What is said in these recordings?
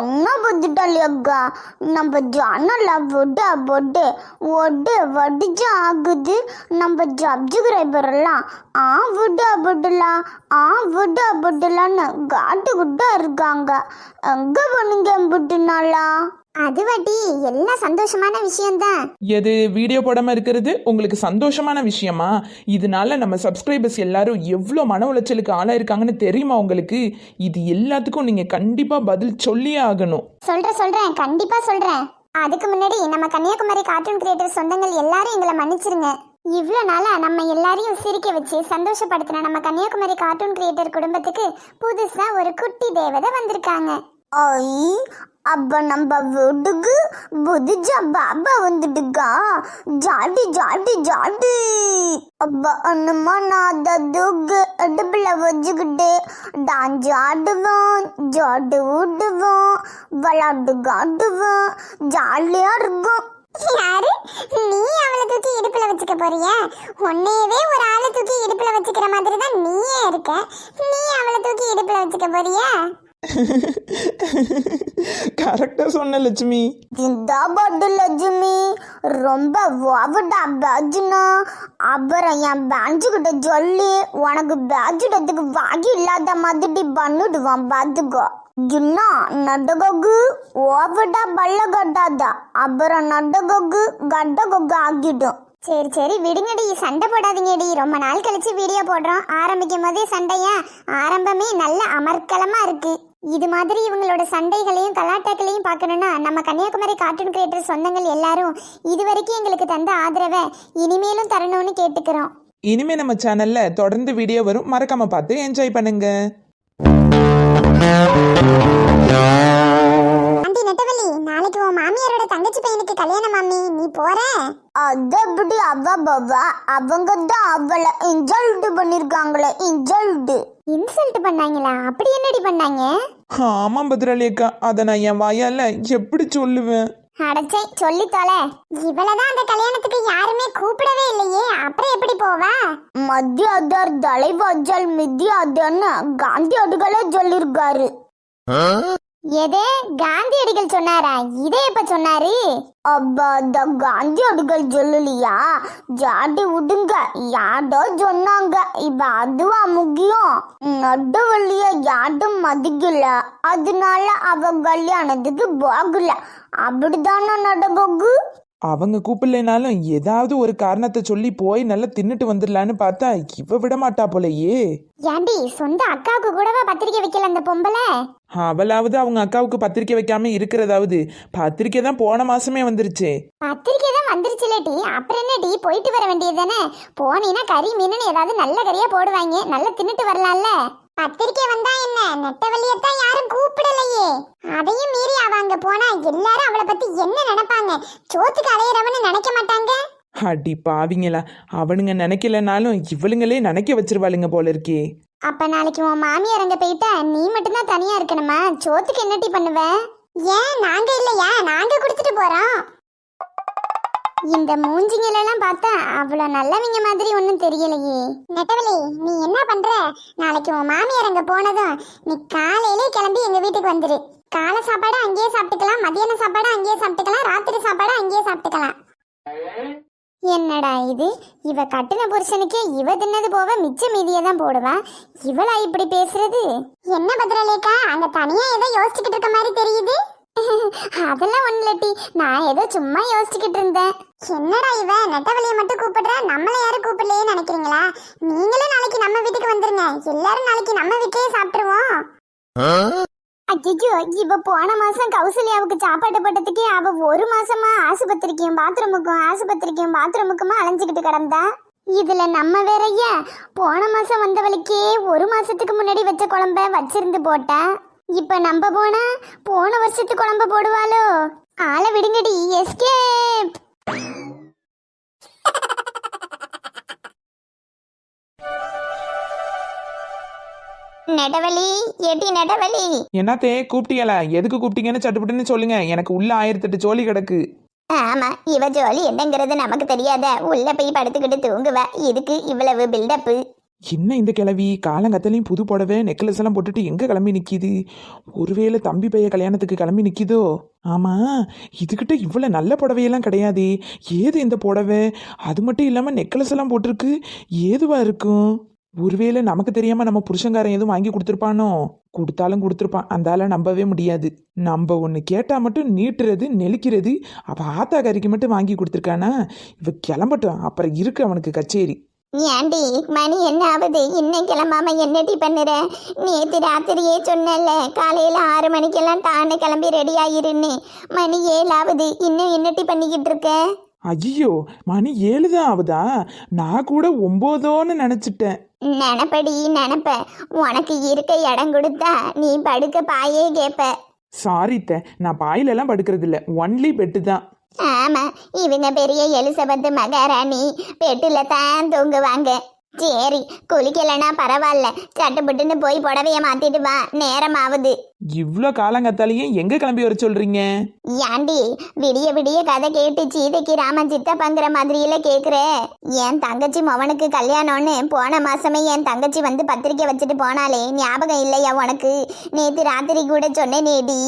என்ன பத்துட்டாளி அக்கா, நம்ம ஜன்னல விட்டு போட்டு ஒட்டு வடிச்சு ஆகுது. நம்ம சப்ஸ்கிரைபர் எல்லாம் விட்டு காட்டுக்கிட்டா இருக்காங்க. எங்க பண்ணுங்க விட்டுனாலா? அது வாட்டி எல்லாம் சந்தோஷமான விஷயம்தான். எது வீடியோ போடாம இருக்கிறது உங்களுக்கு சந்தோஷமான விஷயமா? இதனால நம்ம சப்ஸ்கிரைபர்ஸ் எல்லாரும் எவ்வளோ மன உளைச்சலுக்கு ஆளாயிருக்காங்கன்னு தெரியுமா உங்களுக்கு? இது எல்லாத்துக்கும் நீங்க கண்டிப்பா பதில் சொல்லியே ஆகணும். சொல்றேன், கண்டிப்பா சொல்றேன். அதுக்கு முன்னாடி நம்ம கன்னியாகுமரி கார்ட்டூன் கிரியேட்டர் சொந்தங்கள் எல்லாரும் எங்களை மன்னிச்சிருங்க. இவ்வளோ நாளா நம்ம எல்லாரையும் சிரிக்க வச்சு சந்தோஷப்படுத்தின நம்ம கன்னியாகுமரி கார்ட்டூன் கிரியேட்டர் குடும்பத்துக்கு புதுசா ஒரு குட்டி தேவதை வந்திருக்காங்க. அப்ப நம்ம வீட்டுக்கு புதுஜா பாபா வந்துட்டுக்கா. ஜாடி ஜாடி ஜாடி. அப்ப அண்ணம்மா நான் தூக்கு அடுப்புல வச்சுக்கிட்டு டான்ஸ் ஆடுவோம், ஜாடு ஊடுவோம், விளாட்டு காட்டுவோம், ஜாலியா இருக்கும். யாரு நீ? அவளை தூக்கி இடுப்புல வச்சுக்க போறியா? உன்னையவே ஒரு ஆளை தூக்கி இடுப்புல வச்சுக்கிற மாதிரி தான் நீயே இருக்க. நீ அவளை தூக்கி இடுப்புல வச்சுக்க போறியா? கரெக்டா சொன்ன லட்சுமி. ஜிந்தாபாடு லட்சுமி. ரொம்ப வாவடா பேஜ்னா. அப்புறம் என் பேஞ்சு கிட்ட சொல்லி உனக்கு பேஜுடத்துக்கு வாகி இல்லாத மாதிரி பண்ணிடுவான் பாத்துக்கோ. ஜுன்னா நடககு ஓவடா பல்ல கட்டாதா. அப்புறம் நடககு கட்ட கொக்கு ஆகிடும். சரி விடுங்கடி, சண்டை போடாதீங்கடி. ரொம்ப நாள் கழிச்சு வீடியோ போடுறோம். ஆரம்பிக்கும் போதே சண்டையா? ஆரம்பமே நல்ல அமர்க்கலமா இருக்கு. இது மாதிரி இவங்களோட சண்டைகளையும் கலாட்டாக்களையும் பார்க்கணும்னா நம்ம கன்னியாகுமரி கார்ட்டூன் கிரியேட்டர் சொந்தங்கள் எல்லாரும் இது வரைக்கும் எங்களுக்கு தந்த ஆதரவை இனிமேலும் தரணும்னு கேட்டுக்கிறோம். இனிமே நம்ம சேனல்ல தொடர்ந்து வீடியோ வரும், மறக்காம பார்த்து என்ஜாய் பண்ணுங்க. ஆண்டி நெட்டவள்ளி, நாளைக்கு உன் மாமியாரோட தங்கச்சி பையனுக்கு கல்யாணம் மாமி, நீ போற? அதப்படி அவங்க தான் அவளை இன்சல்ட் பண்ணிருக்காங்களே. இன்சல்ட் பண்ணாங்களா? அப்படி என்னடி பண்ணாங்க? ஆமா பத்ராளி அக்கா, அதை நான் என் வாயால எப்படி சொல்லுவேன்? அடச்சே, சொல்லி தொலை. இவளதான் அந்த கல்யாணத்துக்கு யாருமே கூப்பிடவே இல்லையே, அப்புறம் எப்படி போவா? மத்தியாதார் தலைவாஜல் மித்தியாதன்னு காந்தியடிகளே சொல்லிருக்காரு. எதே காந்தியடிகள் சொன்னாரா? இதே எப்ப சொன்னாரு? அப்பா அந்த காந்தியடிகள் சொல்லலையா? ஜாடி விடுங்க, யாடோ சொன்னாங்க. இப்ப அதுவா முக்கியம்? நடுவழிய யாடும் மதிக்கல, அதனால அவ கல்யாணத்துக்கு போகல. அப்படித்தானே நடக்கு? அவங்க கூப்பிடலைனாலும் ஏதாவது ஒரு காரணத்தை சொல்லி போய் நல்லா தின்னுட்டு வந்துடலான்னு பார்த்தா இவ விட மாட்டா போலயே. ஏண்டி, சொந்த அக்காவுக்கு கூடவா பத்திரிக்கை வைக்கல அந்த பொம்பளை? அவளாவது அவங்க அக்காவுக்கு பத்திரிக்கை வைக்காம இருக்கிறதாவது. பத்திரிக்கை தான் போன மாசமே வந்துருச்சு. பத்திரிக்கை தான் வந்துருச்சுலேட்டி, அப்புறம் என்னடி போயிட்டு வர வேண்டியது தானே? போனீன்னா கறி மீனுன்னு ஏதாவது நல்ல கறியா போடுவாங்க, நல்லா தின்னுட்டு வரலாம்ல. பத்திரிக்கை வந்தா என்ன, நெட்டவள்ளியத்தான் யாரும் கூப்பிடலையே. அதையும் மீறி அவ அங்க போனா எல்லாரும் அவளை பத்தி என்ன நினைப்பாங்க? சோத்துக்கு அலையிறவன்னு நினைக்க மாட்டாங்க? அடி பாவிங்களா, அவனுங்க நினைக்கலனாலும் இவளுங்களே நினைக்க வச்சிருவாளுங்க போல இருக்கே. அப்ப நாளைக்கு உன் மாமியார் அங்க போயிட்டா நீ மட்டும்தான் தனியா இருக்கணுமா? சோத்துக்கு என்னட்டி பண்ணுவ? ஏன் நாங்க இல்லையா? நாங்க கொடுத்துட்டு போறோம். இந்த மூஞ்சிங்களெல்லாம் பார்த்தா அவ்வளோ நல்லவங்க மாதிரி ஒன்றும் தெரியலையே. நெட்டவள்ளி, நீ என்ன பண்ற? நாளைக்கு உன் மாமியார் அங்கே போனதும் நீ காலையிலே கிளம்பி எங்கள் வீட்டுக்கு வந்துரு. காலை சாப்பாடு அங்கேயே சாப்பிட்டுக்கலாம், மதியான சாப்பாடு அங்கேயே சாப்பிட்டுக்கலாம், ராத்திரி சாப்பாடு அங்கேயே சாப்பிட்டுக்கலாம். என்னடா இது, இவ கட்டின புருஷனுக்கு இவ தின்னது போக மிச்ச மீதியை தான் போடுவா. இவளா இப்படி பேசுறது? என்ன பத்ரலேக்கா, அங்க தனியா ஏதோ யோசிச்சுக்கிட்டு இருக்க மாதிரி தெரியுது. அதெல்லாம் ஒண்ணுலட்டி, நான் ஏதோ சும்மா யோசிச்சுக்கிட்டு இருந்தேன். என்னடா இவ நெட்டவள்ளியை மட்டும் கூப்பிடுற, நம்மள யாரும் கூப்பிடலையே நினைக்கிறீங்களா? நீங்களும் நாளைக்கு நம்ம வீட்டுக்கு வந்துருங்க, எல்லாரும் நாளைக்கு நம்ம வீட்லயே சாப்பிட்டுருவோம். அஜிஜோ, இவ போன மாசம் கௌசல்யாவுக்கு சாப்பாடு போட்டதுக்கே அவ ஒரு மாசமா ஆஸ்பத்திரிக்கும் பாத்ரூமுக்குமா அலைஞ்சுக்கிட்டு கிடந்தா. இதுல நம்ம வேறையா போன மாசம் வந்தவளுக்கே ஒரு மாசத்துக்கு முன்னாடி வச்ச குழம்ப வச்சிருந்து போட்டா. இப்ப நம்ம போனா போன வருஷத்து குழம்பு போடுவாளோ? ஆளை விடுங்கடி, எஸ்கேப். நெட்டவள்ளி, ஏட்டி நெட்டவள்ளி. என்னத்தே கூப்பிட்டீங்களா? எதுக்கு கூப்பிட்டீங்கன்னு சட்டுப்பட்டுன்னு சொல்லுங்க, எனக்கு உள்ள 1008 ஜோலி கிடக்கு. ஆமா, இவ ஜோலி என்னங்கிறது நமக்கு தெரியாத. உள்ள போய் படுத்துக்கிட்டு தூங்குவ, இதுக்கு இவ்வளவு பில்டப்பு? என்ன இந்த கிளவி காலங்கத்திலையும் புது புடவை நெக்லஸ் எல்லாம் போட்டுட்டு எங்க கிளம்பி நிக்கிது? ஒருவேளை தம்பி பைய கல்யாணத்துக்கு கிளம்பி நிக்கிதோ? ஆமா, இதுகிட்ட இவ்வளவு நல்ல புடவையெல்லாம் கிடையாதே. ஏது இந்த புடவை? அது மட்டும் இல்லாம நெக்லஸ் எல்லாம் போட்டிருக்கு. ஏதுவா இருக்கும்? ஒருவேளை நமக்கு தெரியாம நம்ம புருஷங்காரன் எதுவும் வாங்கி கொடுத்துருப்பானோ? கொடுத்தாலும் கொடுத்துருப்பான், அந்தால நம்பவே முடியாது. நம்ம ஒன்று கேட்டா மட்டும் நீட்டுறது நெளிக்கிறது. அவ ஆத்தாக்காரிக்கு மட்டும் வாங்கி கொடுத்துருக்கானா? இவ கிளம்பட்டும், அப்புறம் இருக்கு அவனுக்கு கச்சேரி. ஏண்டி மணி என்ன ஆகுது? இன்னும் கிளம்பாம என்னடி பண்ணுற? நேற்று ராத்திரியே சொன்னல காலையில் 6 மணிக்கெல்லாம் டான்னு கிளம்பி ரெடி ஆயிருன்னு. மணி 7 ஆகுது, இன்னும் என்னடி பண்ணிக்கிட்டு இருக்க? ஐயோ, மணி 7 தான் ஆகுதா? நான் கூட 9ன்னு நினச்சிட்டேன். நினப்படி நினப்ப. உனக்கு இருக்க இடம் கொடுத்தா நீ படுக்க பாயே கேட்ப. சாரித்த, நான் பாயிலெல்லாம் படுக்கிறது இல்லை, ஒன்லி பெட்டு தான். ஆமா, இவங்க பெரிய எலிசபெத் மகாராணி பெட்டுல தான் தூங்குவாங்க. சரி, குளிக்கலன்னா பரவாயில்ல, சட்டுப்பட்டுன்னு போய் புடவைய மாத்திட்டு வா, நேரம் ஆகுது. இவ்வளோ காலங்கத்தாலேயே எங்க கிளம்பி வர சொல்றீங்க? ஏண்டி விடிய விடிய கதை கேட்டு சீதைக்கு ராமன் சித்தப்பங்கிற மாதிரியில கேக்குற? என் தங்கச்சி மவனுக்கு கல்யாணம்னு போன மாசமே என் தங்கச்சி வந்து பத்திரிக்கை வச்சுட்டு போனாலே ஞாபகம் இல்லையா உனக்கு? நேத்து ராத்திரி கூட சொன்னேனேடி.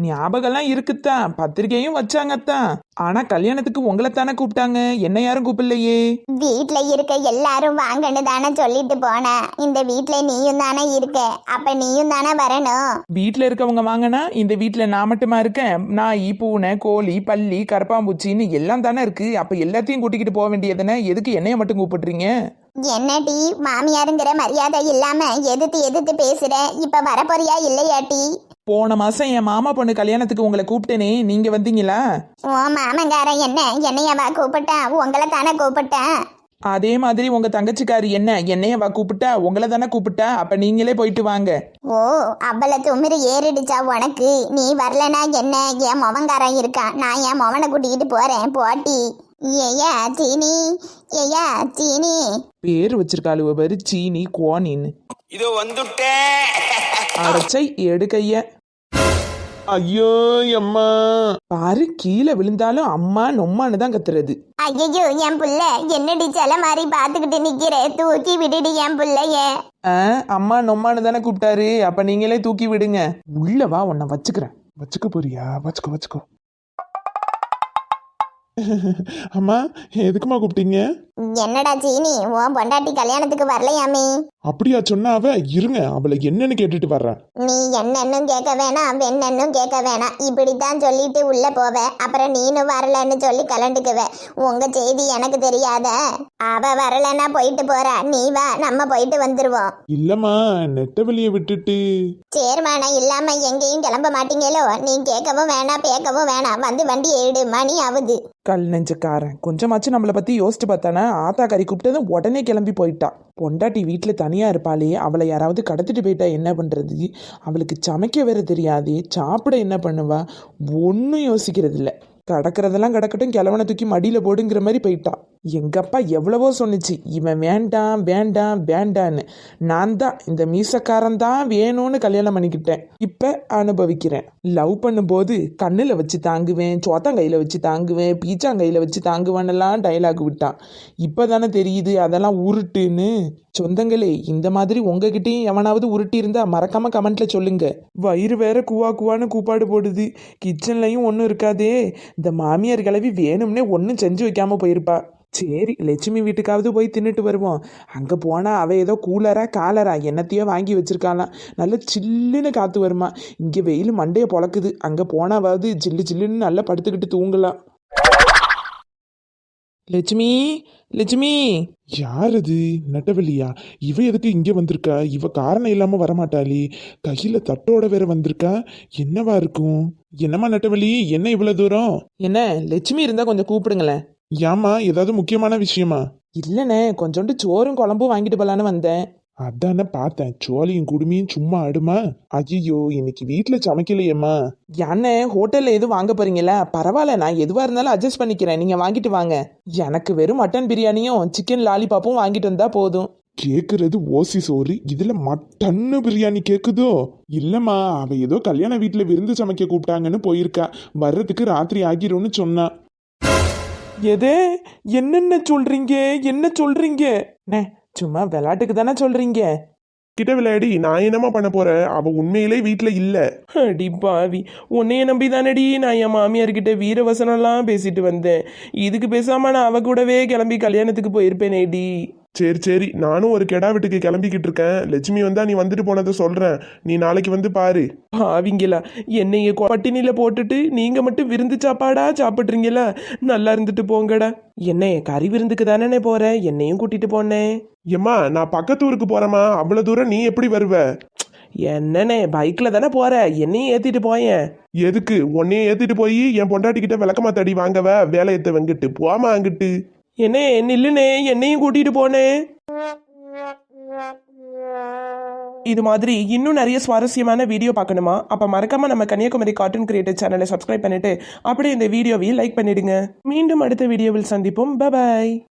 ஞாபகம்லாம் இருக்குத்தான், பத்திரிக்கையும் வச்சாங்கத்தான். ஆனா கல்யாணத்துக்கு உங்களை தானே கூப்பிட்டாங்க, என்ன யாரும் கூப்பிடலையே. வீட்ல இருக்க எல்லாரும் வாங்கன்னு தானே சொல்லிட்டு போன. இந்த வீட்ல நீயும் தானே இருக்க, அப்ப நீயும் தானே வரணும். வீட்டில் இருக்கவங்க வாங்கினா இந்த வீட்டில் நான் மட்டுமா இருக்கேன்? நாய், பூனை, கோழி, பல்லி, கரப்பாம்பூச்சின்னு எல்லாம் தானே இருக்கு. அப்போ எல்லாத்தையும் கூட்டிக்கிட்டு போக வேண்டியதுன்னு எதுக்கு என்னைய மட்டும் கூப்பிடுறீங்க? என்னடி மாமியாருங்கிற மரியாதை இல்லாம எதிர்த்து எதிர்த்து பேசுற? இப்ப வரப்போறியா இல்லையாட்டி? போன மாசம் என் மாமா பொண்ணு கல்யாணத்துக்கு உங்களை கூப்பிட்டேனே, நீங்க வந்தீங்களா? ஓ மாமங்காரன் என்னையவா கூப்பிட்டான்? உங்களை தானே கூப்பிட்டேன். அதே மாதிரி உங்க தங்கச்சிக்காரி என்னையவா கூப்பிட்டா? உங்களை தானே கூப்பிட்டா. அப்ப நீங்களே போயிட்டு வாங்க. ஓ, அவ்வளவு துமிரு ஏறிடுச்சா உனக்கு? நீ வரலனா என்ன? என் மவங்காரன் இருக்கான், நான் என் மவனை கூட்டிக்கிட்டு போறேன் போட்டி. ஏயா சீனி, ஏயா சீனி. பேர் வச்சிருக்காளுவ பாரு, சீனி கோனின்னு. இதோ வந்துட்டேன். அரைச்சை எடுக்கைய. ஐயோ அம்மா, பாரு, கீழே விழுந்தாலும் அம்மா நொம்மான்னு தான் கத்துறது. ஐயோ என் புள்ள, என்னடி செல மாதிரி பாத்துக்கிட்டு நிக்கிற? தூக்கி விடுடி என் புள்ளைய. அம்மா நொம்மான்னு தானே கூப்பிட்டாரு, அப்ப நீங்களே தூக்கி விடுங்க. உள்ள வா, உன்னை வச்சுக்கிறேன். வச்சுக்க போறியா? வச்சுக்கோ வச்சுக்கோ. அம்மா, எதுக்குமா கூப்பிட்டீங்க? என்னடா சீனி, உன் பொண்டாட்டி கல்யாணத்துக்கு வரலையாமே? அப்படியா சொன்னா அவ? இருங்க, அவளை என்னன்னு கேட்டுட்டு வர்றேன். நீ என்னன்னும் கேட்க வேணாம், வெண்ணன்னும் கேட்க வேணாம், இப்படித்தான் சொல்லிட்டு உள்ள போவ. அப்புறம் நீனும் வரலன்னு சொல்லி கலண்டுக்குவ. உங்க செய்தி எனக்கு தெரியாத? அவ வரலன்னா போயிட்டு போறா, நீ வா, நம்ம போயிட்டு வந்துருவோம். இல்லம்மா, நெட்டவெளிய விட்டுட்டு. சேர்மானம் இல்லாம எங்கேயும் கிளம்ப மாட்டீங்களோ? நீ கேட்கவும் வேணாம், பேக்கவும் வேணாம், வந்து வண்டி ஏடு, மணி ஆகுது. கல் நெஞ்சக்காரன் கொஞ்சமாச்சும் நம்மளை பத்தி யோசிச்சு பார்த்தானே. ஆத்தா கறி கூப்பிட்டதும் உடனே கிளம்பி போயிட்டா. பொண்டாட்டி வீட்டில் தனியா இருப்பாளே, அவளை யாராவது கடத்திட்டு போயிட்டா என்ன பண்றது? அவளுக்கு சமைக்க வேற தெரியாது, சாப்பிட என்ன பண்ணுவா? ஒன்றும் யோசிக்கிறது இல்லை. கடக்கிறதெல்லாம் கடக்கட்டும், கிழவனை தூக்கி மடியில் போடுங்கிற மாதிரி போயிட்டா. எங்க அப்பா எவ்வளவோ சொன்னிச்சு, இவன் வேண்டாம் வேண்டாம் வேண்டான்னு. நான் தான் இந்த மீசக்காரன் தான் வேணும்னு கல்யாணம் பண்ணிக்கிட்டேன். இப்ப அனுபவிக்கிறேன். லவ் பண்ணும்போது கண்ணுல வச்சு தாங்குவேன், சோத்தாங்கையில வச்சு தாங்குவேன், பீச்சாங்கையில வச்சு தாங்குவேன்னெல்லாம் டைலாக் விட்டான். இப்பதானே தெரியுது அதெல்லாம் உருட்டுன்னு. சொந்தங்களே, இந்த மாதிரி உங்ககிட்டயும் எவனாவது உருட்டி இருந்தா மறக்காம கமெண்ட்ல சொல்லுங்க. வயிறு வேற குவா குவான்னு கூப்பாடு போடுது. கிச்சன்லயும் ஒன்றும் இருக்காதே. இந்த மாமியார் கிளவி வேணும்னே ஒன்றும் செஞ்சு வைக்காம போயிருப்பா. சரி, லட்சுமி வீட்டுக்காவது போய் தின்னுட்டு வருவோம். அங்கே போனால் அவள் ஏதோ கூலரா காலரா என்னத்தையோ வாங்கி வச்சிருக்காளாம். நல்ல சில்லுன்னு காற்று வருமா. இங்கே வெயில் மண்டையை பொழக்குது. அங்கே போனாவது ஜில்லு ஜில்லுன்னு நல்லா படுத்துக்கிட்டு தூங்கலாம். லட்சுமி, லட்சுமி. யார் அது? நெட்டவெளியா? இவ எதுக்கு இங்க வந்திருக்கா? இவ காரணம் இல்லாம வரமாட்டாளே. கையில தட்டோட வேற வந்திருக்கா. என்னவா இருக்கும்? என்னம்மா நெட்டவெளி, என்ன இவ்வளவு தூரம்? என்ன, லட்சுமி இருந்தால் கொஞ்சம் கூப்பிடுங்களேன். ஏம்மா, ஏதாவது முக்கியமான விஷயமா? இல்லைண்ணே, கொஞ்சோண்டு சோறும் குழம்பும் வாங்கிட்டு போகலான்னு வந்தேன். அதானே பார்த்தேன், சோழியும் குடுமியும் சும்மா ஆடுமா? ஐயோ, இன்னைக்கு வீட்டுல சமைக்கலையேம்மா. அண்ணே, ஹோட்டல்ல எதுவும் வாங்க போறீங்களா? பரவாயில்ல, நான் எதுவா இருந்தாலும் அட்ஜஸ்ட் பண்ணிக்கிறேன், நீங்க வாங்கிட்டு வாங்க. எனக்கு வெறும் மட்டன் பிரியாணியும் சிக்கன் லாலிபாப்பும் வாங்கிட்டு வந்தா போதும். கேக்குறது ஓசி சோறு, இதுல மட்டன்னு பிரியாணி கேக்குதோ? இல்லம்மா, அவ ஏதோ கல்யாண வீட்டுல விருந்து சமைக்க கூப்பிட்டாங்கன்னு போயிருக்கா. வர்றதுக்கு ராத்திரி ஆகிரும்னு சொன்னா. எதே? என்னென்ன சொல்றீங்க? என்ன சொல்றீங்க? சும்மா விளையாட்டுக்கு தானே சொல்றீங்க. கிட்ட விளையாடி நான் என்னம்மா பண்ண போறேன்? அவ உண்மையிலே வீட்ல இல்ல. அடி பாவி, உன்னைய நம்பி தானடி நான் என் மாமியார்கிட்ட வீரவசனம்லாம் பேசிட்டு வந்தேன். இதுக்கு பேசாம நான் அவ கூடவே கிளம்பி கல்யாணத்துக்கு போயிருப்பேனேடி. சரி சரி, நானும் ஒரு கெடா வீட்டுக்கு கிளம்பிக்கிட்டு இருக்கேன். லட்சுமி வந்தா நீ வந்துட்டு போனதை சொல்றேன். நீ நாளைக்கு வந்து பாரு. பாவிங்களா, என்னைய பட்டினியில போட்டுட்டு நீங்க மட்டும் விருந்து சாப்பாடா சாப்பிட்றீங்களா? நல்லா இருந்துட்டு போங்கடா. என்ன கறி விருந்துக்கு தானே போறேன், என்னையும் கூட்டிட்டு போனேன். ஏம்மா நான் பக்கத்து ஊருக்கு போறேம்மா. அவ்வளவு தூரம் நீ எப்படி வருவ? என்னண்ணே பைக்ல தானே போற, என்னையும் ஏத்திட்டு போயேன். எதுக்கு? உன்னையே ஏத்திட்டு போய் என் பொண்டாட்டிக்கிட்ட விளக்கமா தடி வாங்கவ வேலையத்தை வெங்கிட்டு போமா அங்கிட்டு. என்ன நில்லுனே, என்னையும் கூட்டிட்டு போனே. இது மாதிரி இன்னும் நிறைய சுவாரஸ்யமான வீடியோ பார்க்கணுமா? அப்ப மறக்காம நம்ம கன்னியாகுமரி கார்ட்டூன் கிரியேட்டர் சேனலை சப்ஸ்கிரைப் பண்ணிட்டு அப்படியே இந்த வீடியோவை லைக் பண்ணிடுங்க. மீண்டும் அடுத்த வீடியோவில் சந்திப்போம். பை.